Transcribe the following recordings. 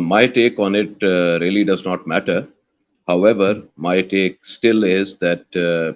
My take on it really does not matter. However, my take still is that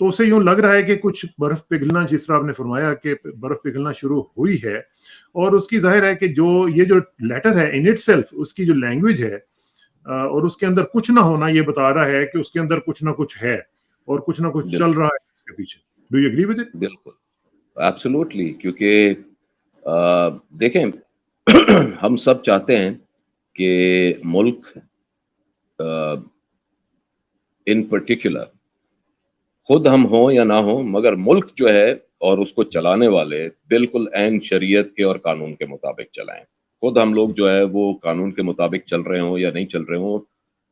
تو اسے یوں لگ رہا ہے کہ کچھ برف پگھلنا، جس طرح آپ نے فرمایا کہ برف پگھلنا شروع ہوئی ہے، اور اس کی ظاہر ہے کہ یہ جو لیٹر ہے ان اٹ سیلف، اس کی جو لینگویج ہے اور اس کے اندر کچھ نہ ہونا، یہ بتا رہا ہے کہ اس کے اندر کچھ نہ کچھ ہے اور کچھ نہ کچھ چل بالکل رہا ہے اس کے پیچھے. Do you agree with it? بالکل ایبسولوٹلی، کیونکہ دیکھیں ہم سب چاہتے ہیں کہ ملک ان پرٹیکولر، خود ہم ہوں یا نہ ہوں، مگر ملک جو ہے اور اس کو چلانے والے بالکل عین شریعت کے اور قانون کے مطابق چلائیں. خود ہم لوگ جو ہے وہ قانون کے مطابق چل رہے ہوں یا نہیں چل رہے ہوں،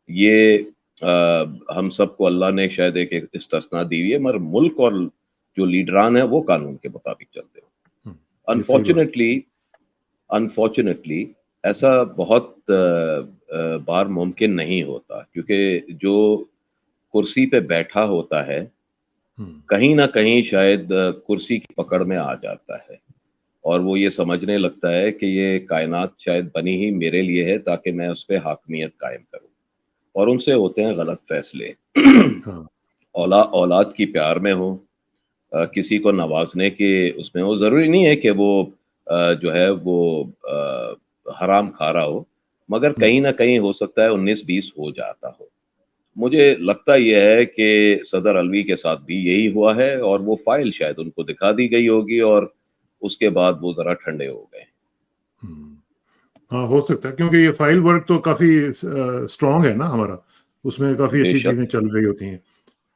یہ ہم سب کو اللہ نے شاید ایک استثناء دی ہوئی ہے، مگر ملک اور جو لیڈران ہیں وہ قانون کے مطابق چلتے ہیں. یہ صحیح بات. انفارچونیٹلی ایسا بہت بار ممکن نہیں ہوتا، کیونکہ جو کرسی پہ بیٹھا ہوتا ہے کہیں نہ کہیں شاید کرسی کی پکڑ میں آ جاتا ہے، اور وہ یہ سمجھنے لگتا ہے کہ یہ کائنات شاید بنی ہی میرے لیے ہے تاکہ میں اس پہ حاکمیت قائم کروں، اور ان سے ہوتے ہیں غلط فیصلے. ہاں اولاد کی پیار میں ہو، کسی کو نوازنے کے اس میں ہو، ضروری نہیں ہے کہ وہ جو ہے وہ حرام کھا رہا ہو، مگر کہیں نہ کہیں ہو سکتا ہے 19-20 ہو جاتا ہو. مجھے لگتا یہ ہے کہ صدر الوی کے ساتھ بھی یہی ہوا ہے، اور وہ فائل شاید ان کو دکھا دی گئی ہوگی اور اس کے بعد وہ ذرا ٹھنڈے ہو گئے. ہاں ہو سکتا ہے، کیونکہ یہ فائل ورک تو کافی اسٹرانگ ہے نا ہمارا، اس میں کافی بے اچھی شک چیزیں چل رہی ہوتی ہیں،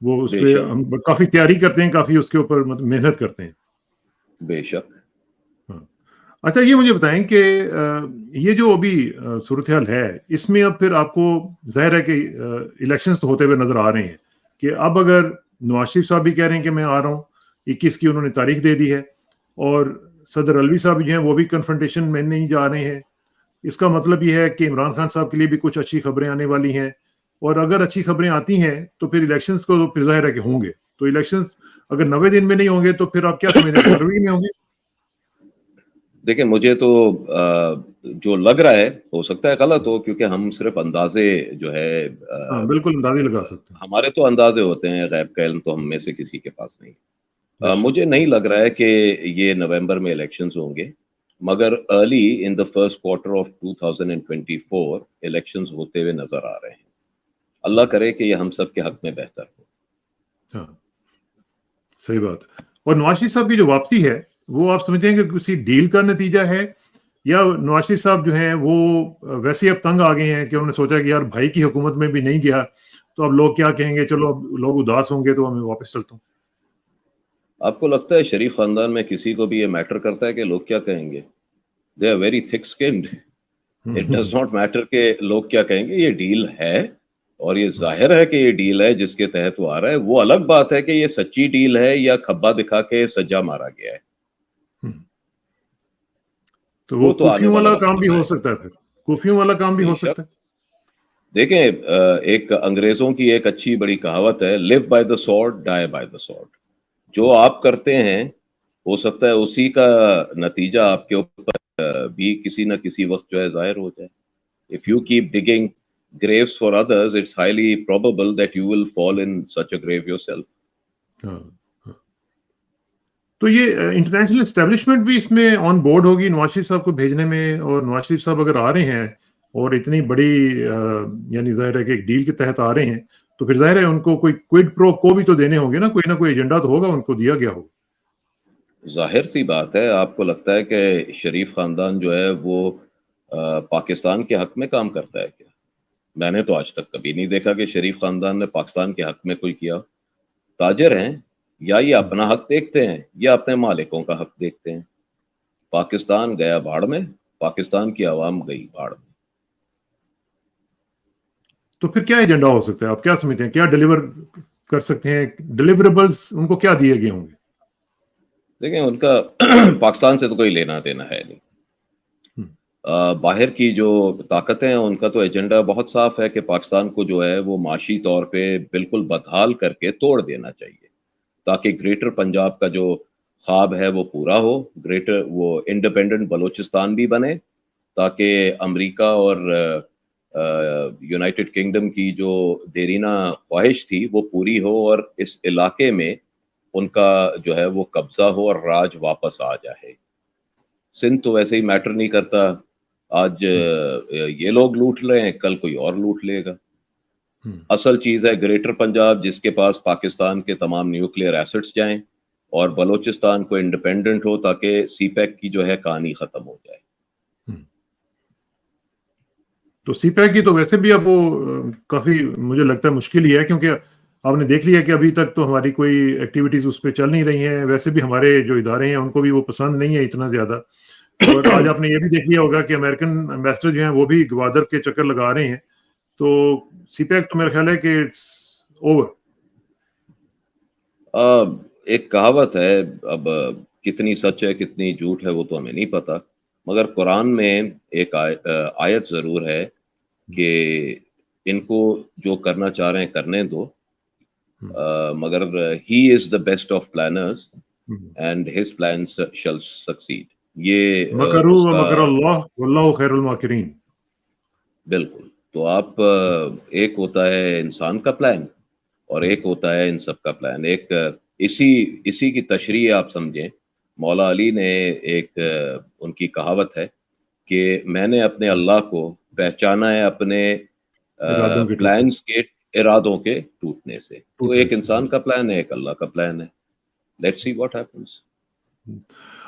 وہ اس بے پہ شک ہم کافی تیاری کرتے ہیں، کافی اس کے اوپر محنت کرتے ہیں. بے شک. ہاں. اچھا یہ مجھے بتائیں کہ یہ جو ابھی صورتحال ہے، اس میں اب پھر آپ کو ظاہر ہے کہ الیکشنز تو ہوتے ہوئے نظر آ رہے ہیں، کہ اب اگر نواز شریف صاحب بھی کہہ رہے ہیں کہ میں آ رہا ہوں، 21 کی انہوں نے تاریخ دے دی ہے، اور صدر الوی صاحب جو ہیں وہ بھی کنفرنٹیشن میں نہیں جا رہے ہیں، اس کا مطلب یہ ہے کہ عمران خان صاحب کے لیے بھی کچھ اچھی خبریں آنے والی ہیں، اور اگر اچھی خبریں آتی ہیں تو پھر الیکشنز کو پھر ظاہر ہے کہ ہوں گے. تو الیکشنز اگر 90 دن میں نہیں ہوں گے تو پھر آپ کیا سمجھتے ہیں، فروری میں ہوں گے؟ دیکھیں مجھے تو جو لگ رہا ہے ہو سکتا ہے غلط ہو، کیونکہ ہم صرف اندازے جو ہے ہاں بالکل اندازے لگا سکتے ہیں. ہمارے تو اندازے ہوتے ہیں، غیب کا علم تو ہم میں سے کسی کے پاس نہیں. بے شک. مجھے نہیں لگ رہا ہے کہ یہ نومبر میں الیکشنز ہوں گے، مگر early in the first quarter of 2024 elections ہوتے ہوئے نظر آ رہے ہیں. اللہ کرے کہ یہ ہم سب کے حق میں بہتر ہو. ہاں صحیح بات. اور نواز شریف صاحب کی جو واپسی ہے، وہ آپ سمجھتے ہیں کہ کسی ڈیل کا نتیجہ ہے، یا نواز شریف صاحب جو ہیں وہ ویسے اب تنگ آ گئے ہیں کہ انہوں نے سوچا کہ یار بھائی کی حکومت میں بھی نہیں گیا تو اب لوگ کیا کہیں گے، چلو اب لوگ اداس ہوں گے تو میں واپس چلتا ہوں. آپ کو لگتا ہے شریف خاندان میں کسی کو بھی یہ میٹر کرتا ہے کہ لوگ کیا کہیں گے؟ دے آر ویری تھک skinned. It does not matter کہ لوگ کیا کہیں گے. یہ ڈیل ہے، اور یہ ظاہر ہے کہ یہ ڈیل ہے جس کے تحت وہ آ رہا ہے. وہ الگ بات ہے کہ یہ سچی ڈیل ہے یا کھبا دکھا کے سجا مارا گیا ہے. تو وہ تو آنے کوفیوں والا والا وقت کام بھی ہو بتائے گا. سکتا ہے، پھر کوفیوں والا کام بھی بے ہو شک. سکتا ہے. دیکھیں ایک انگریزوں کی ایک اچھی بڑی کہاوت ہے، live by the sword die by the sword. جو آپ کرتے ہیں ہو سکتا ہے اسی کا نتیجہ آپ کے اوپر بھی کسی نہ کسی وقت جو ہے ظاہر ہو جائے. If you keep digging graves for others, it's highly probable that you will fall in such a grave yourself. تو یہ انٹرنیشنل اسٹیبلشمنٹ بھی اس میں آن بورڈ ہوگی نواز شریف صاحب کو بھیجنے میں، اور نواز شریف صاحب اگر آ رہے ہیں اور اتنی بڑی یعنی ظاہر ہے کہ ایک ڈیل کے تحت آ رہے ہیں، تو پھر ظاہر ہے ان کو کوئی کوئڈ پرو کو بھی تو دینے ہوں گے نا، کوئی نہ کوئی ایجنڈا تو ہوگا ان کو دیا گیا ہوگا. ظاہر سی بات ہے. آپ کو لگتا ہے کہ شریف خاندان جو ہے وہ پاکستان کے حق میں کام کرتا ہے کیا؟ میں نے تو آج تک کبھی نہیں دیکھا کہ شریف خاندان نے پاکستان کے حق میں کوئی کیا. تاجر ہیں، یا یہ اپنا حق دیکھتے ہیں یا اپنے مالکوں کا حق دیکھتے ہیں. پاکستان گیا بھاڑ میں، پاکستان کی عوام گئی بھاڑ میں. تو پھر کیا ایجنڈا ہو سکتا ہے، آپ کیا سمجھتے ہیں، کیا ڈیلیور کر سکتے ہیں، ڈیلیوریبلز ان کو کیا دیے گئے ہوں گے؟ دیکھیں ان کا پاکستان سے تو کوئی لینا دینا ہے نہیں. باہر کی جو طاقتیں ہیں ان کا تو ایجنڈا بہت صاف ہے کہ پاکستان کو جو ہے وہ معاشی طور پہ بالکل بدحال کر کے توڑ دینا چاہیے، تاکہ گریٹر پنجاب کا جو خواب ہے وہ پورا ہو. گریٹر وہ انڈیپینڈنٹ بلوچستان بھی بنے، تاکہ امریکہ اور یونائٹڈ کنگڈم کی جو دیرینہ خواہش تھی وہ پوری ہو اور اس علاقے میں ان کا جو ہے وہ قبضہ ہو اور راج واپس آ جائے. سندھ تو ویسے ہی میٹر نہیں کرتا, آج یہ لوگ لوٹ رہے ہیں, کل کوئی اور لوٹ لے گا. اصل چیز ہے گریٹر پنجاب, جس کے پاس پاکستان کے تمام نیوکلیئر ایسٹس جائیں اور بلوچستان کو انڈیپینڈنٹ ہو تاکہ سی پیک کی جو ہے کہانی ختم ہو جائے. تو سی پیک کی تو ویسے بھی اب وہ کافی مجھے لگتا ہے مشکل ہی ہے, کیونکہ آپ نے دیکھ لیا کہ ابھی تک تو ہماری کوئی ایکٹیویٹیز اس پہ چل نہیں رہی ہیں. ویسے بھی ہمارے جو ادارے ہیں ان کو بھی وہ پسند نہیں ہے اتنا زیادہ. اور آج آپ نے یہ بھی دیکھ لیا ہوگا کہ امریکن ایمبیسڈر جو ہیں وہ بھی گوادر کے چکر لگا رہے ہیں. تو سی پیک تو میرا خیال ہے کہ اٹس اوور. ایک کہاوت ہے, اب کتنی سچ ہے کتنی جھوٹ ہے وہ تو ہمیں نہیں پتا, مگر قرآن میں ایک آیت ضرور ہے کہ ان کو جو کرنا چاہ رہے ہیں کرنے دو, مگر he is the best of planners and his plans shall succeed. یہ مکروا اس و کا مکر اللہ واللہ خیر الماکرین. بالکل. تو آپ ایک ہوتا ہے انسان کا پلان اور ایک ہوتا ہے ان سب کا پلان. ایک اسی کی تشریح آپ سمجھیں, مولا علی نے ایک ان کی کہاوت ہے کہ میں نے اپنے اللہ کو پہچانا ہے اپنے ارادوں کے ٹوٹنے پلانس کے ارادوں کے ٹوٹنے سے. تو ایک سے. انسان کا پلان ہے, ایک اللہ کا پلان ہے. Let's see what happens.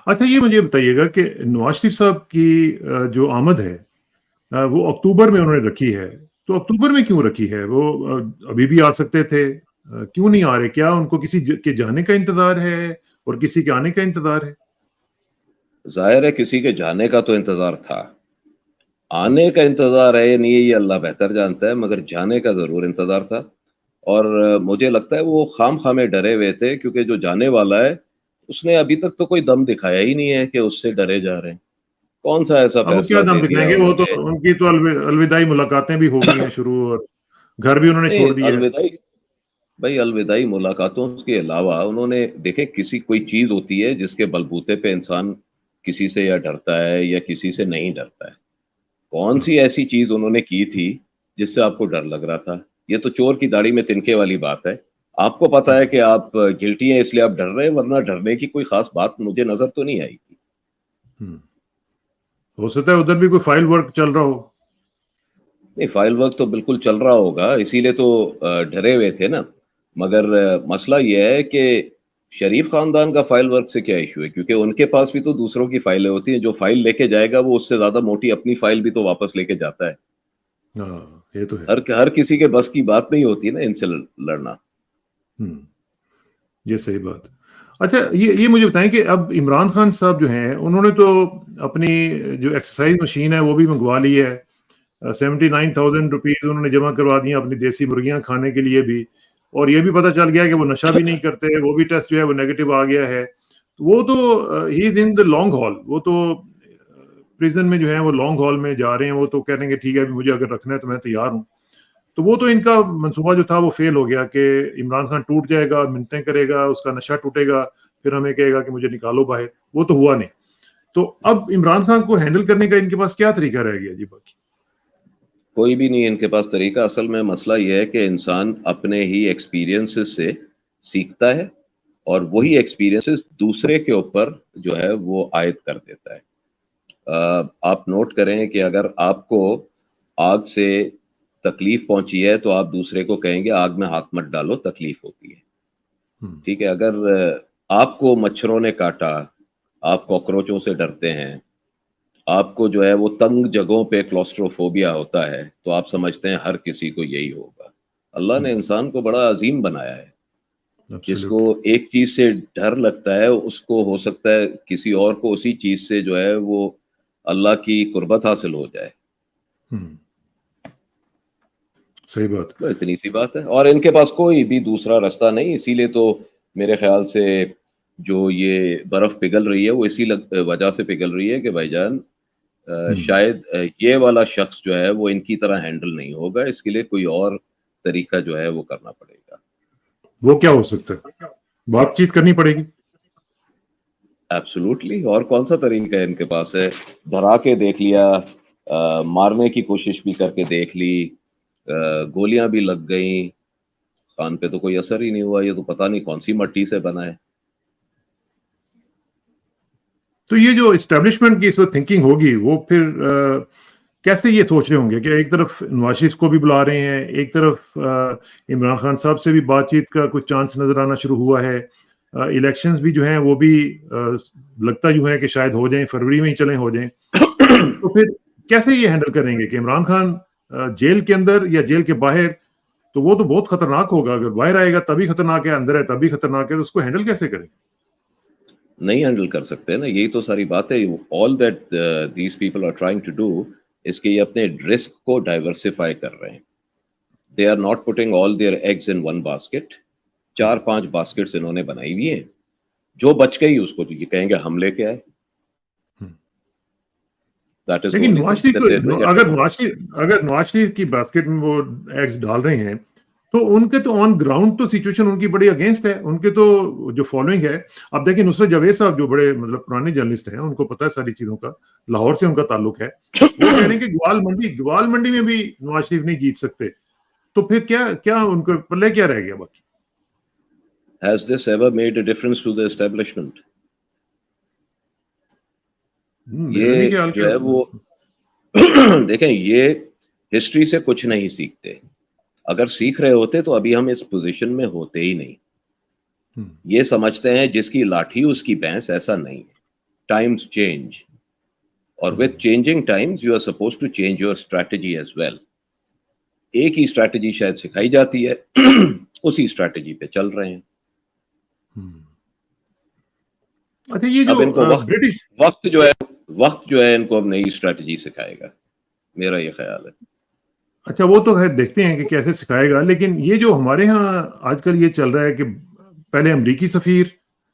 اچھا یہ مجھے بتائیے گا کہ نواز شریف صاحب کی جو آمد ہے وہ اکتوبر میں انہوں نے رکھی ہے, تو اکتوبر میں کیوں رکھی ہے؟ وہ ابھی بھی آ سکتے تھے, کیوں نہیں آ رہے؟ کیا ان کو کسی کے جانے کا انتظار ہے اور کسی کے آنے کا انتظار ہے؟ ظاہر ہے کسی کے جانے کا تو انتظار تھا, آنے کا انتظار ہے نہیں یہ اللہ بہتر جانتا ہے, مگر جانے کا ضرور انتظار تھا. اور مجھے لگتا ہے وہ خام خامے ڈرے ہوئے تھے, کیونکہ جو جانے والا ہے اس نے ابھی تک تو کوئی دم دکھایا ہی نہیں ہے کہ اس سے ڈرے جا رھے ہیں. کون سا ایسا اب وہ کیا فیصلہ دم دے دیا دکھائیں گے؟ وہ انہوں تو نے. ان کی تو الوداعی ملاقاتیں بھی ہو گئی ہیں شروع, اور گھر بھی انہوں نے چھوڑ نہیں, دیا ہے. الوداعی بھائی الوداعی ملاقاتوں کے علاوہ انہوں نے دیکھیں کسی کوئی چیز ہوتی ہے جس کے بلبوتے پہ انسان کسی سے یا ڈرتا ہے یا کسی سے نہیں ڈرتا ہے. کون سی ایسی چیز انہوں نے کی تھی جس سے آپ کو ڈر لگ رہا تھا؟ یہ تو چور کی داڑھی میں تنکے والی بات ہے. آپ کو پتا ہے کہ آپ گلٹی ہیں اس لیے آپ ڈر رہے ہیں, ورنہ ڈرنے کی کوئی خاص بات مجھے نظر تو نہیں آئی تھی. ہو سکتا ہے ادھر بھی کوئی فائل ورک چل رہا ہو. نہیں, فائل ورک تو بالکل چل رہا ہوگا, اسی لیے تو ڈرے ہوئے تھے نا. مگر مسئلہ یہ ہے کہ شریف خاندان کا فائل ورک سے کیا ایشو ہے, کیونکہ ان کے پاس بھی تو دوسروں کی فائلیں ہوتی ہیں. جو فائل لے کے جائے گا وہ اس سے زیادہ موٹی اپنی فائل بھی تو واپس لے کے جاتا ہے. ہاں یہ تو ہے. ہر کسی کے بس کی بات نہیں ہوتی نا ان سے لڑنا. یہ صحیح بات. اچھا یہ مجھے بتائیں کہ اب عمران خان صاحب جو ہیں انہوں نے تو اپنی جو ایکسرسائز مشین ہے وہ بھی منگوا لی ہے. 79,000 روپیز انہوں نے جمع کروا دی ہیں اپنی دیسی مرغیاں کھانے کے لیے بھی. اور یہ بھی پتہ چل گیا کہ وہ نشہ بھی نہیں کرتے, وہ بھی ٹیسٹ جو ہے وہ نیگیٹو آ گیا ہے. وہ تو ہی از ان دا لانگ ہال, وہ تو پریزن میں جو ہے وہ لانگ ہال میں جا رہے ہیں. وہ تو کہہ رہے ہیں کہ ٹھیک ہے مجھے اگر رکھنا ہے تو میں تیار ہوں. تو وہ تو ان کا منصوبہ جو تھا وہ فیل ہو گیا کہ عمران خان ٹوٹ جائے گا, منتیں کرے گا, اس کا نشہ ٹوٹے گا, پھر ہمیں کہے گا کہ مجھے نکالو باہر. وہ تو ہوا نہیں. تو اب عمران خان کو ہینڈل کرنے کا ان کے پاس کیا طریقہ رہ گیا جی؟ باقی کوئی بھی نہیں ان کے پاس طریقہ. اصل میں مسئلہ یہ ہے کہ انسان اپنے ہی ایکسپیرینسز سے سیکھتا ہے اور وہی ایکسپیرینسز دوسرے کے اوپر جو ہے وہ عائد کر دیتا ہے. آپ نوٹ کریں کہ اگر آپ کو آگ سے تکلیف پہنچی ہے تو آپ دوسرے کو کہیں گے آگ میں ہاتھ مت ڈالو, تکلیف ہوتی ہے. ٹھیک ہے, اگر آپ کو مچھروں نے کاٹا, آپ کاکروچوں سے ڈرتے ہیں, آپ کو جو ہے وہ تنگ جگہوں پہ کلوسٹروفوبیا ہوتا ہے, تو آپ سمجھتے ہیں ہر کسی کو یہی ہوگا. اللہ نے انسان کو بڑا عظیم بنایا ہے. جس کو ایک چیز سے ڈر لگتا ہے اس کو ہو سکتا ہے کسی اور کو اسی چیز سے جو ہے وہ اللہ کی قربت حاصل ہو جائے. صحیح بات. اتنی سی بات ہے. اور ان کے پاس کوئی بھی دوسرا راستہ نہیں. اسی لیے تو میرے خیال سے جو یہ برف پگھل رہی ہے وہ اسی وجہ سے پگھل رہی ہے کہ بھائی جان شاید یہ والا شخص جو ہے وہ ان کی طرح ہینڈل نہیں ہوگا. اس کے لیے کوئی اور طریقہ جو ہے وہ کرنا پڑے گا. وہ کیا ہو سکتا ہے؟ بات چیت کرنی پڑے گی. ایبسولوٹلی. اور کون سا طریقہ ہے ان کے پاس ہے؟ دھرا کے دیکھ لیا, مارنے کی کوشش بھی کر کے دیکھ لی, گولیاں بھی لگ گئیں, خان پہ تو کوئی اثر ہی نہیں ہوا. یہ تو پتہ نہیں کون سی مٹی سے بنا ہے. تو یہ جو اسٹیبلشمنٹ کی اس وقت تھنکنگ ہوگی وہ پھر کیسے یہ سوچ رہے ہوں گے کہ ایک طرف نواز شریف کو بھی بلا رہے ہیں, ایک طرف عمران خان صاحب سے بھی بات چیت کا کچھ چانس نظر آنا شروع ہوا ہے, الیکشنز بھی جو ہیں وہ بھی لگتا جو ہے کہ شاید ہو جائیں, فروری میں ہی چلیں ہو جائیں. تو پھر کیسے یہ ہینڈل کریں گے کہ عمران خان جیل کے اندر یا جیل کے باہر, تو وہ تو بہت خطرناک ہوگا. اگر باہر آئے گا تبھی خطرناک ہے, اندر ہے تبھی خطرناک ہے, تو اس کو ہینڈل کیسے کریں؟ نہیں ہینڈل کر سکتے نا, یہی تو ساری بات ہے. All that these people are trying to do اس کے یہ اپنے رسک کو ڈائیورسفائی کر رہے ہیں. They are not putting all their eggs in one basket. 4-5 baskets انہوں نے بنائی ہوئی ہیں, جو بچ گئی اس کو یہ کہیں گے ہم لے کے آئے. لیکن نواز شریف کو اگر نواز شریف کی باسکٹ میں وہ ایگز ڈال رہے ہیں تو ان کے تو آن گراؤنڈ تو سچویشن ان کی بڑی اگینسٹ ہے. ان کے تو جو فالوئنگ ہے, اب دیکھیں نصرت جاوید صاحب جو بڑے مطلب پرانے جرنلسٹ ہیں, ان کو پتہ ہے ساری چیزوں کا, لاہور سے ان کا تعلق ہے, وہ کہہ رہے ہیں کہ گوال منڈی میں بھی نواز شریف نہیں جیت سکتے. تو پھر کیا ان کو پلے کیا رہ گیا باقی؟ Has this ever made a difference to the establishment? یہ جو ہے وہ دیکھیں, یہ ہسٹری سے کچھ نہیں سیکھتے. اگر سیکھ رہے ہوتے تو ابھی ہم اس پوزیشن میں ہوتے ہی نہیں. یہ سمجھتے ہیں جس کی لاٹھی اس کی بھینس, ایسا نہیں ہے. ٹائمز چینج, اور with changing times you are suppose to change your strategy as well. ایک ہی اسٹریٹجی شاید سکھائی جاتی ہے, اسی اسٹریٹجی پہ چل رہے ہیں. اچھا, یہ جو اب ان کو وقت جو ہے ان کو اب نئی اسٹریٹجی سکھائے گا, میرا یہ خیال ہے. اچھا, وہ تو خیر دیکھتے ہیں کہ کیسے سکھائے گا. لیکن یہ جو ہمارے ہاں آج کل یہ چل رہا ہے کہ پہلے امریکی سفیر,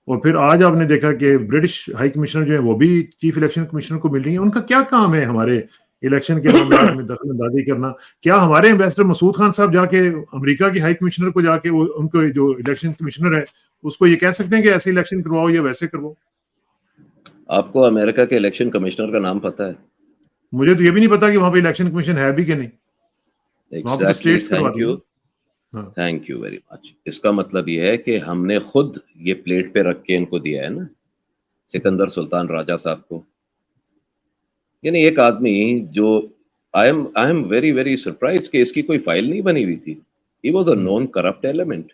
اور پھر آج آپ نے دیکھا کہ برٹش ہائی کمشنر جو ہے وہ بھی چیف الیکشن کمشنر کو مل رہی ہیں. ان کا کیا کام ہے ہمارے الیکشن کے معاملات میں دخل اندازی کرنا؟ کیا ہمارے امبیسڈر مسعود خان صاحب جا کے امریکہ کی ہائی کمشنر کو جا کے ان کو جو الیکشن کمشنر ہے اس کو یہ کہہ سکتے ہیں کہ ایسے الیکشن کرواؤ یا ویسے کرواؤ؟ آپ کو امریکہ کے الیکشن کمشنر کا نام پتہ ہے؟ مجھے تو یہ بھی نہیں پتا کہ وہاں پہ الیکشن کمیشن ہے بھی کہ نہیں. وہاں پہ تو اسٹیٹس کرواتی ہیں. Thank you very much. اس کا مطلب یہ ہے کہ ہم نے خود یہ پلیٹ پہ رکھ کے ان کو دیا ہے نا, سکندر سلطان راجہ صاحب کو. یعنی ایک آدمی جو I am very very surprise کہ اس کی کوئی فائل نہیں بنی ہوئی تھی. He was a known corrupt element.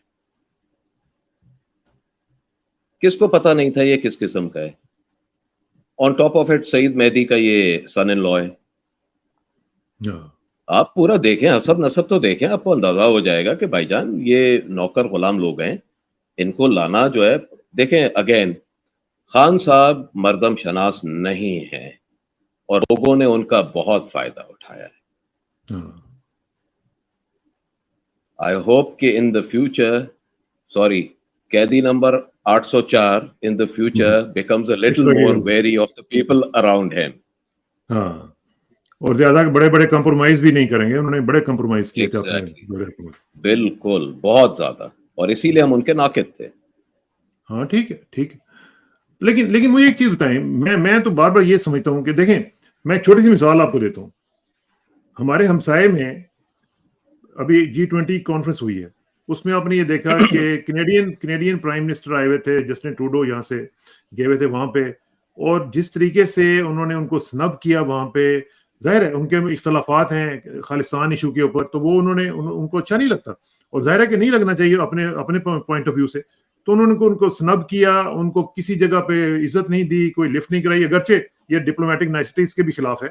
کس کو پتا نہیں تھا یہ کس قسم کا ہے؟ آن ٹاپ آف اٹ سعید مہدی کا یہ سن ان لا ہے. آپ پورا دیکھیں, حسب نسب تو دیکھیں, آپ کو اندازہ ہو جائے گا کہ بھائی جان یہ نوکر غلام لوگ ہیں. ان کو لانا جو ہے, دیکھیں اگین, خان صاحب مردم شناس نہیں ہیں اور لوگوں نے ان کا بہت فائدہ اٹھایا ہے. آئی ہوپ کہ ان دا فیوچر, سوری, قیدی number 804 in the future becomes a little more wary of the people around him. ہاں, اور زیادہ بڑے بڑے کمپرومائز بھی نہیں کریں گے. انہوں نے بڑے کمپرومائز کیے تھے اپنے دورے پر. بالکل, بہت زیادہ, اور اسی لیے ہم ان کے ناقد تھے. ہاں ٹھیک ہے, ٹھیک ہے. لیکن مجھے ایک چیز بتائیں, میں تو بار بار یہ سمجھتا ہوں کہ دیکھیں, میں ایک چھوٹی سی مثال آپ کو دیتا ہوں. ہمارے ہمسائے میں ابھی G20 کانفرنس ہوئی ہے, اس میں آپ نے یہ دیکھا کہ کینیڈین پرائم منسٹر آئے ہوئے تھے, جسٹن ٹروڈو یہاں سے گئے ہوئے تھے وہاں پہ, اور جس طریقے سے انہوں نے ان کو سنب کیا وہاں پہ, ظاہر ہے ان کے اختلافات ہیں خالصان ایشو کے اوپر, تو وہ ان کو اچھا نہیں لگتا, اور ظاہر ہے کہ نہیں لگنا چاہیے اپنے پوائنٹ آف ویو سے. تو انہوں نے ان کو سنب کیا, ان کو کسی جگہ پہ عزت نہیں دی, کوئی لفٹ نہیں کرائی, اگرچہ یہ ڈپلومیٹک نائسٹیز کے بھی خلاف ہے.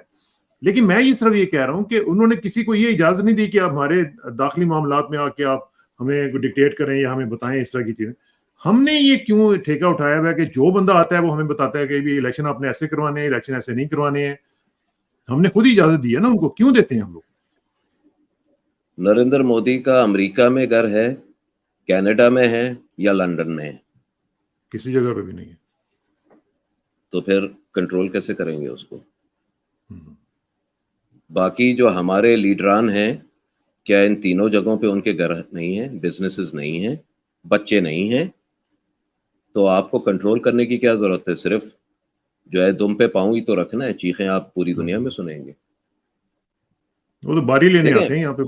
لیکن میں یہ صرف یہ کہہ رہا ہوں کہ انہوں نے کسی کو یہ اجازت نہیں دی کہ آپ ہمارے داخلی معاملات میں آ کے آپ ہمیں ڈکٹیٹ کریں یا ہمیں بتائیں اس طرح کی چیزیں. ہم نے یہ کیوں ٹھیکہ اٹھایا ہوا ہے کہ جو بندہ آتا ہے وہ ہمیں بتاتا ہے کہ الیکشن آپ نے ایسے کروانے ہیں, الیکشن ایسے نہیں کروانے ہیں. ہم نے خود ہی اجازت دی ہے نا ان کو, کیوں دیتے ہیں ہم لوگ؟ نریندر مودی کا امریکہ میں گھر ہے, کینیڈا میں ہے, یا لندن میں ہے؟ کسی جگہ پہ بھی نہیں ہے. تو پھر کنٹرول کیسے کریں گے اس کو؟ باقی جو ہمارے لیڈران ہیں, کیا ان تینوں جگہوں پہ ان کے گھر نہیں ہیں, بزنسز نہیں ہیں, بچے نہیں ہیں؟ تو آپ کو کنٹرول کرنے کی کیا ضرورت ہے؟ صرف جو ہے دم پہ پاؤں ہی تو رکھنا ہے, چیخیں آپ پوری دنیا میں سنیں گے. وہ تو باری لینے دیکھیں آتے ہیں یہاں پہ.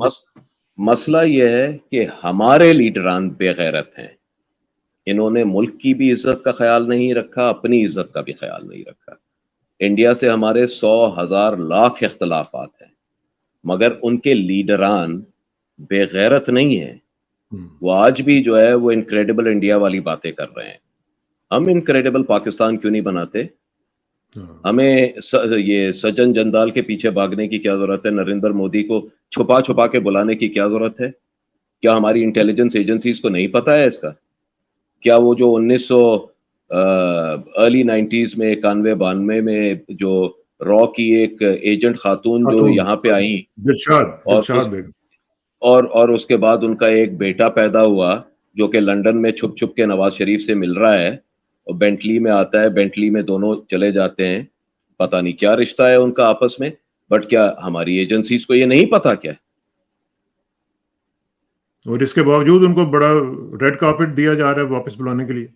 مسئلہ یہ ہے کہ ہمارے لیڈران بے غیرت ہیں. انہوں نے ملک کی بھی عزت کا خیال نہیں رکھا, اپنی عزت کا بھی خیال نہیں رکھا. انڈیا سے ہمارے 100,000 لاکھ اختلافات ہیں, مگر ان کے لیڈران بے غیرت نہیں ہیں. وہ آج بھی جو ہے وہ انکریڈیبل انڈیا والی باتیں کر رہے ہیں. ہم انکریڈیبل پاکستان کیوں نہیں بناتے؟ ہمیں یہ سجن جندال کے پیچھے بھاگنے کی کیا ضرورت ہے؟ نریندر مودی کو چھپا چھپا کے بلانے کی کیا ضرورت ہے؟ کیا ہماری انٹیلیجنس ایجنسیز کو نہیں پتا ہے اس کا؟ کیا وہ جو 1900 ارلی 90s میں 91-92 میں جو را کی ایک ایجنٹ خاتون جو یہاں پہ آئیں دلشاد بیگم, اور اس کے بعد ان کا ایک بیٹا پیدا ہوا جو کہ لنڈن میں چھپ چھپ کے نواز شریف سے مل رہا ہے, اور بینٹلی میں آتا ہے, بینٹلی میں دونوں چلے جاتے ہیں. پتہ نہیں کیا رشتہ ہے ان کا آپس میں, بٹ کیا ہماری ایجنسیز کو یہ نہیں پتا کیا؟ اور اس کے باوجود ان کو بڑا ریڈ کارپٹ دیا جا رہا ہے واپس بلانے کے لیے.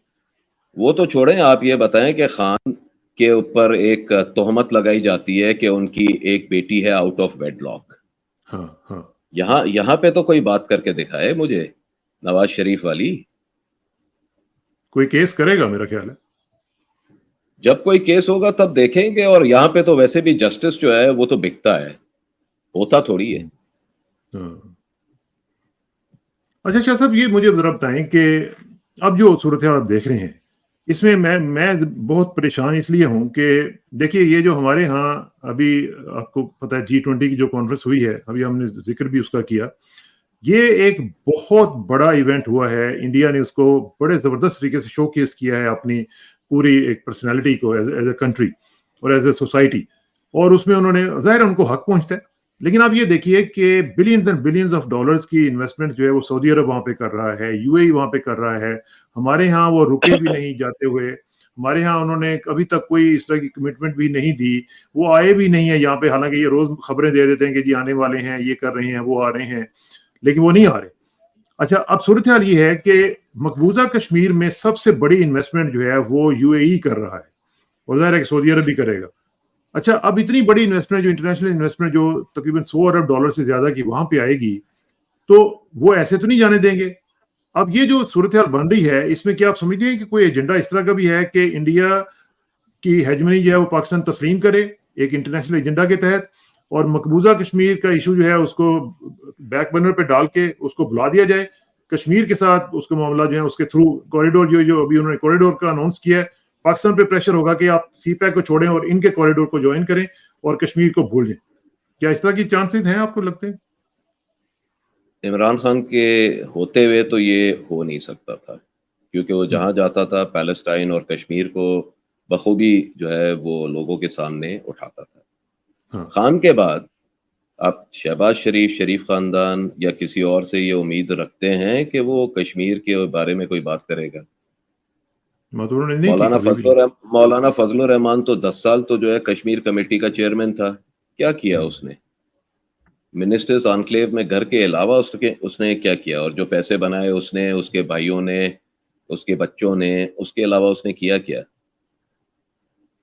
وہ تو چھوڑیں, آپ یہ بتائیں کہ خان کے اوپر ایک تہمت لگائی جاتی ہے کہ ان کی ایک بیٹی ہے آؤٹ آف ویڈ لاک. ہاں ہاں, یہاں پہ تو کوئی بات کر کے دکھائے مجھے نواز شریف والی. کوئی کیس کرے گا میرا خیال ہے. جب کوئی کیس ہوگا تب دیکھیں گے. اور یہاں پہ تو ویسے بھی جسٹس جو ہے وہ تو بکتا ہے, ہوتا تھوڑی ہے. اچھا شاہ صاحب, یہ مجھے ذرا بتائیں کہ اب جو صورتحال آپ دیکھ رہے ہیں اس میں میں بہت پریشان اس لیے ہوں کہ دیکھیے یہ جو ہمارے ہاں ابھی آپ کو پتہ ہے G20 کی جو کانفرنس ہوئی ہے, ابھی ہم نے ذکر بھی اس کا کیا, یہ ایک بہت بڑا ایونٹ ہوا ہے. انڈیا نے اس کو بڑے زبردست طریقے سے شو کیس کیا ہے اپنی پوری ایک پرسنالٹی کو ایز اے کنٹری اور ایز اے سوسائٹی, اور اس میں انہوں نے ظاہر ان کو حق پہنچتا ہے. لیکن آپ یہ دیکھیے کہ billions and billions of dollars کی انویسٹمنٹ جو ہے وہ سعودی عرب وہاں پہ کر رہا ہے, UAE وہاں پہ کر رہا ہے. ہمارے ہاں وہ رکے بھی نہیں جاتے ہوئے, ہمارے ہاں انہوں نے ابھی تک کوئی اس طرح کی کمٹمنٹ بھی نہیں دی. وہ آئے بھی نہیں ہیں یہاں پہ, حالانکہ یہ روز خبریں دے دیتے ہیں کہ جی آنے والے ہیں, یہ کر رہے ہیں, وہ آ رہے ہیں, لیکن وہ نہیں آ رہے. اچھا, اب صورتحال یہ ہے کہ مقبوضہ کشمیر میں سب سے بڑی انویسٹمنٹ جو ہے وہ UAE کر رہا ہے, اور ظاہر ہے کہ سعودی عرب بھی کرے گا. اچھا, اب اتنی بڑی انویسٹمنٹ جو انٹرنیشنل انویسٹمنٹ جو تقریباً 100 ارب ڈالر سے زیادہ کی وہاں پہ آئے گی, تو وہ ایسے تو نہیں جانے دیں گے. اب یہ جو صورتحال بن رہی ہے اس میں کیا آپ سمجھتے ہیں کہ کوئی ایجنڈا اس طرح کا بھی ہے کہ انڈیا کی ہیجمنی جو ہے وہ پاکستان تسلیم کرے ایک انٹرنیشنل ایجنڈا کے تحت, اور مقبوضہ کشمیر کا ایشو جو ہے اس کو بیک برنر پہ ڈال کے اس کو بلا دیا جائے, کشمیر کے ساتھ اس کا معاملہ جو ہے اس کے تھرو کوریڈور جو ابھی انہوں نے کوریڈور کا اناؤنس کیا ہے, پاکستان پہ پریشر ہوگا کہ آپ سی پیک کو چھوڑیں اور ان کے کوریڈور کو جوائن کریں اور کشمیر کو بھول جائیں. کیا اس طرح کی چانسز ہیں آپ کو لگتے ہیں؟ عمران خان کے ہوتے ہوئے تو یہ ہو نہیں سکتا تھا, کیونکہ وہ جہاں جاتا تھا پیلسٹائن اور کشمیر کو بخوبی جو ہے وہ لوگوں کے سامنے اٹھاتا تھا. خان کے بعد آپ شہباز شریف خاندان یا کسی اور سے یہ امید رکھتے ہیں کہ وہ کشمیر کے بارے میں کوئی بات کرے گا؟ مولانا فضل الرحمان تو 10 سال تو جو ہے کشمیر کمیٹی کا چیئرمین تھا. کیا کیا اس نے؟ منسٹرز انکلیو میں گھر کے علاوہ اس نے کیا کیا؟ اور جو پیسے بنائے اس نے, اس کے بھائیوں نے, اس کے بچوں نے, اس کے علاوہ اس نے کیا کیا؟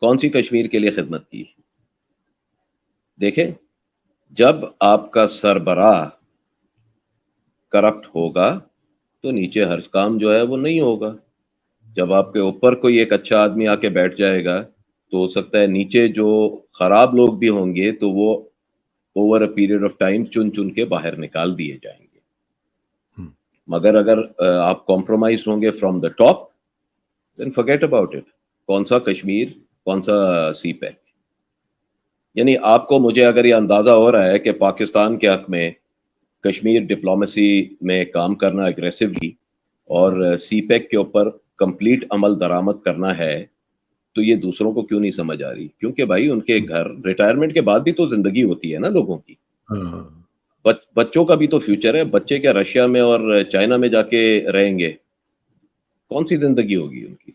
کون سی کشمیر کے لیے خدمت کی؟ دیکھیں, جب آپ کا سربراہ کرپٹ ہوگا تو نیچے ہر کام جو ہے وہ نہیں ہوگا. جب آپ کے اوپر کوئی ایک اچھا آدمی آ کے بیٹھ جائے گا تو ہو سکتا ہے نیچے جو خراب لوگ بھی ہوں گے تو وہ over a period of time چن کے باہر نکال دیے جائیں گے. مگر اگر آپ کمپرومائز ہوں گے from the top, then forget about it. کون سا کشمیر, کون سا سی پیک؟ یعنی آپ کو مجھے اگر یہ اندازہ ہو رہا ہے کہ پاکستان کے حق میں کشمیر ڈپلومیسی میں کام کرنا اگریسولی اور سی پیک کے اوپر کمپلیٹ عمل درآمد کرنا ہے, تو یہ دوسروں کو کیوں نہیں سمجھ آ رہی؟ کیونکہ بھائی ان کے گھر ریٹائرمنٹ کے بعد بھی تو زندگی ہوتی ہے نا لوگوں کی. بچوں کا بھی تو فیوچر ہے. بچے کیا رشیا میں اور چائنا میں جا کے رہیں گے؟ کون سی زندگی ہوگی ان کی؟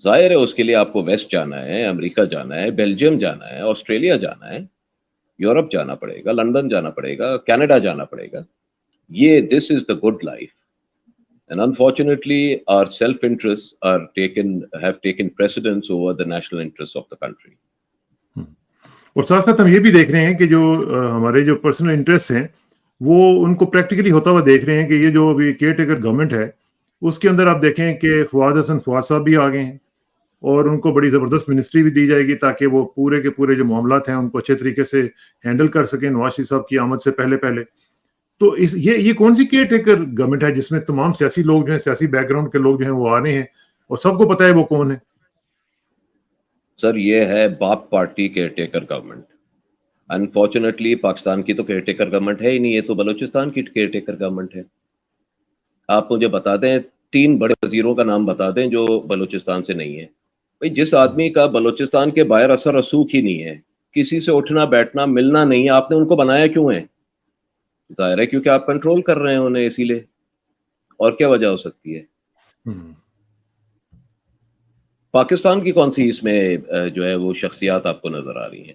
ظاہر ہے اس کے لیے آپ کو ویسٹ جانا ہے, امریکہ جانا ہے, بیلجیم جانا ہے, آسٹریلیا جانا ہے, یورپ جانا پڑے گا, لندن جانا پڑے گا, کینیڈا جانا پڑے گا. یہ this is the good life. And unfortunately, our self-interests have taken precedence over the national interests of the country. اور ساتھ ساتھ ہم یہ بھی دیکھ رہے ہیں کہ جو ہمارے جو پرسنل انٹرسٹ ہیں وہ ان کو پریکٹیکلی ہوتا ہوا دیکھ رہے ہیں کہ یہ جو ابھی کیئر ٹیکر گورنمنٹ ہے اس کے اندر آپ دیکھیں کہ فواد حسن فواد صاحب بھی آ گئے ہیں اور ان کو بڑی زبردست منسٹری بھی دی جائے گی تاکہ وہ پورے کے پورے جو معاملات ہیں ان کو اچھے طریقے سے ہینڈل کر سکیں نواز شریف صاحب کی آمد سے پہلے. تو یہ کون سی کیئر ٹیکر گورنمنٹ ہے جس میں تمام سیاسی لوگ جو ہیں سیاسی بیک گراؤنڈ کے لوگ جو ہیں وہ آ رہے ہیں اور سب کو پتہ ہے وہ کون ہے؟ سر یہ ہے باپ party care taker government. Unfortunately Pakistan کی تو کیئر ٹیکر گورنمنٹ ہے ہی نہیں, یہ تو بلوچستان کی کیئر ٹیکر گورنمنٹ ہے. آپ مجھے بتا دیں 3 بڑے وزیروں کا نام بتا دیں جو بلوچستان سے نہیں ہے. بھائی جس آدمی کا بلوچستان کے باہر اثر رسوخ ہی نہیں ہے, کسی سے اٹھنا بیٹھنا ملنا نہیں ہے, آپ نے ان کو بنایا کیوں ہے؟ ظاہر ہے کیونکہ آپ کنٹرول کر رہے ہیں انہیں, اسی لیے. اور کیا وجہ ہو سکتی ہے؟ پاکستان کی کون سی اس میں جو ہے وہ شخصیات آپ کو نظر آ رہی ہیں؟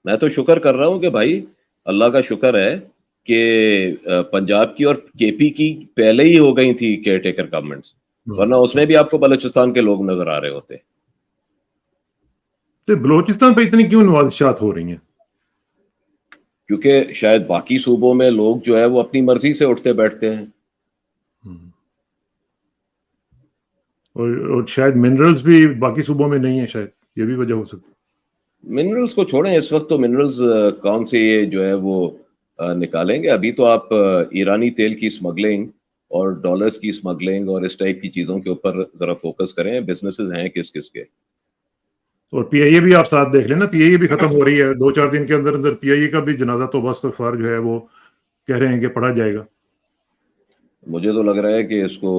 میں تو شکر کر رہا ہوں کہ بھائی اللہ کا شکر ہے کہ پنجاب کی اور کے پی کی پہلے ہی ہو گئی تھی کیئر ٹیکر گورنمنٹس, ورنہ اس میں بھی آپ کو بلوچستان کے لوگ نظر آ رہے ہوتے. تو بلوچستان پہ اتنی کیوں نوازشات ہو رہی ہیں؟ کیونکہ شاید باقی صوبوں میں لوگ جو ہے وہ اپنی مرضی سے اٹھتے بیٹھتے ہیں, اور شاید منرلز بھی باقی صوبوں میں نہیں ہیں, شاید یہ بھی وجہ ہو سکتی ہے. منرلز کو چھوڑیں, اس وقت تو منرلز کون سے یہ جو ہے وہ نکالیں گے. ابھی تو آپ ایرانی تیل کی اسمگلنگ اور ڈالرز کی اسمگلنگ اور اس ٹائپ کی چیزوں کے اوپر ذرا فوکس کریں. بزنسز ہیں کس کس کے. اور پی آئی اے بھی آپ ساتھ دیکھ لیں نا, پی آئی اے بھی ختم ہو رہی ہے 2-4 دن کے اندر اندر. پی آئی اے کا بھی جنازہ توبہ استغفار جو ہے وہ کہہ رہے ہیں کہ پڑھا جائے گا. مجھے تو لگ رہا ہے کہ اس کو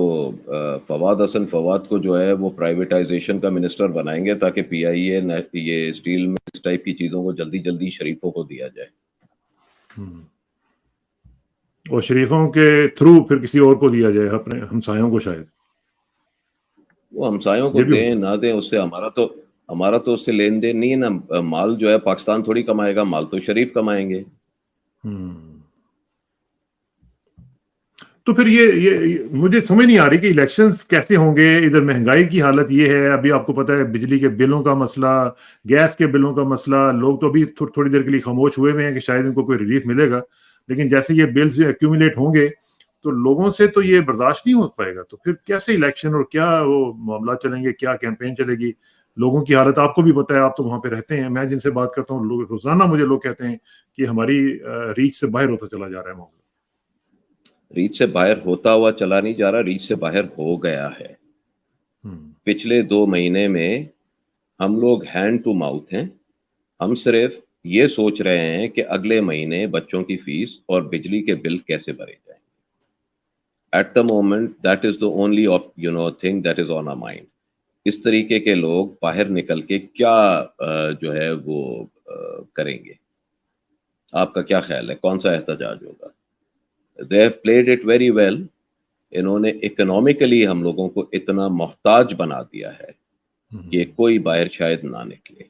فواد حسن فواد کو جو ہے وہ پرائیویٹائزیشن کا منسٹر بنائیں گے تاکہ پی آئی اے یہ اسٹیل میں اس ٹائپ کی چیزوں کو جلدی جلدی شریفوں کو دیا جائے. اور شریفوں کے تھرو پھر کسی اور کو دیا جائے, اپنے ہمسایوں کو. شاید وہ ہمسایوں کو دیں نہ دیں, اس سے ہمارا تو اس سے لین دین نہیں ہے نا. مال جو ہے پاکستان تھوڑی کمائے گا, مال تو شریف کمائیں گے. تو پھر یہ مجھے سمجھ نہیں آ رہی کہ الیکشنز کیسے ہوں گے. ادھر مہنگائی کی حالت یہ ہے, ابھی آپ کو پتہ ہے بجلی کے بلوں کا مسئلہ, گیس کے بلوں کا مسئلہ. لوگ تو ابھی تھوڑی دیر کے لیے خاموش ہوئے ہوئے ہیں کہ شاید ان کو کوئی ریلیف ملے گا, لیکن جیسے یہ بلز ایکیومولیٹ ہوں گے تو لوگوں سے تو یہ برداشت نہیں ہو پائے گا. تو پھر کیسے الیکشن اور کیا وہ معاملات چلیں گے, کیا کیمپین چلے گی؟ لوگوں کی حالت آپ کو بھی پتہ ہے, آپ تو وہاں پہ رہتے ہیں. میں جن سے بات کرتا ہوں روزانہ مجھے لوگ کہتے ہیں کہ ہماری ریچ سے باہر ہوتا چلا جا رہا ہے معاملہ. ریچ سے باہر ہوتا ہوا چلا نہیں جا رہا, ریچ سے باہر ہو گیا ہے. پچھلے 2 مہینے میں ہم لوگ ہینڈ ٹو ماؤتھ ہیں. ہم صرف یہ سوچ رہے ہیں کہ اگلے مہینے بچوں کی فیس اور بجلی کے بل کیسے بھرے جائیں. At the moment that is the only thing that is on our mind. اس طریقے کے لوگ باہر نکل کے کیا جو ہے وہ کریں گے؟ آپ کا کیا خیال ہے, کون سا احتجاج ہوگا؟ They have played it very well. انہوں نے اکنامکلی ہم لوگوں کو اتنا محتاج بنا دیا ہے کہ کوئی باہر شاید نہ نکلے,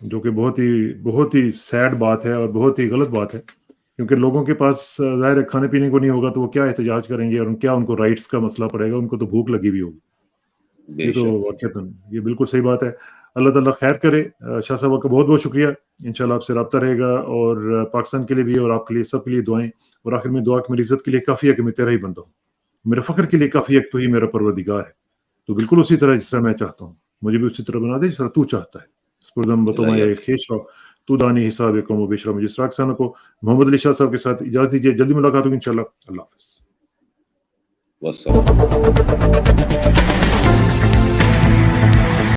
جو کہ بہت ہی سیڈ بات ہے اور بہت ہی غلط بات ہے, کیونکہ لوگوں کے پاس ظاہر ہے کھانے پینے کو نہیں ہوگا تو وہ کیا احتجاج کریں گے, اور کیا ان کو رائٹس کا مسئلہ پڑے گا؟ ان کو تو بھوک لگی ہوئی ہوگی. یہ تو واقعتاً یہ بالکل صحیح بات ہے. اللہ تعالیٰ خیر کرے. شاہ صاحب کا بہت بہت شکریہ. انشاءاللہ آپ سے رابطہ رہے گا, اور پاکستان کے لیے بھی اور آپ کے لیے سب کے لیے دعائیں. اور آخر میں دعا کہ میری عزت کے لیے کافی ہے کہ میں تیرا ہی بندہ ہوں, میرے فخر کے لیے کافی ہے کہ تو ہی میرا پروردگار ہے. تو بالکل اسی طرح جس طرح میں چاہتا ہوں مجھے بھی اسی طرح بنا دے جس طرح تو چاہتا ہے. سپردم بتومائے خیش رو تو دانی حساب قوم و بیشرا. مجھے اسراق ثانہ کو محمد علی شاہ صاحب کے ساتھ اجازت دیجیے. جلدی ملاقات ہوگی انشاءاللہ. اللہ حافظ. والسلام.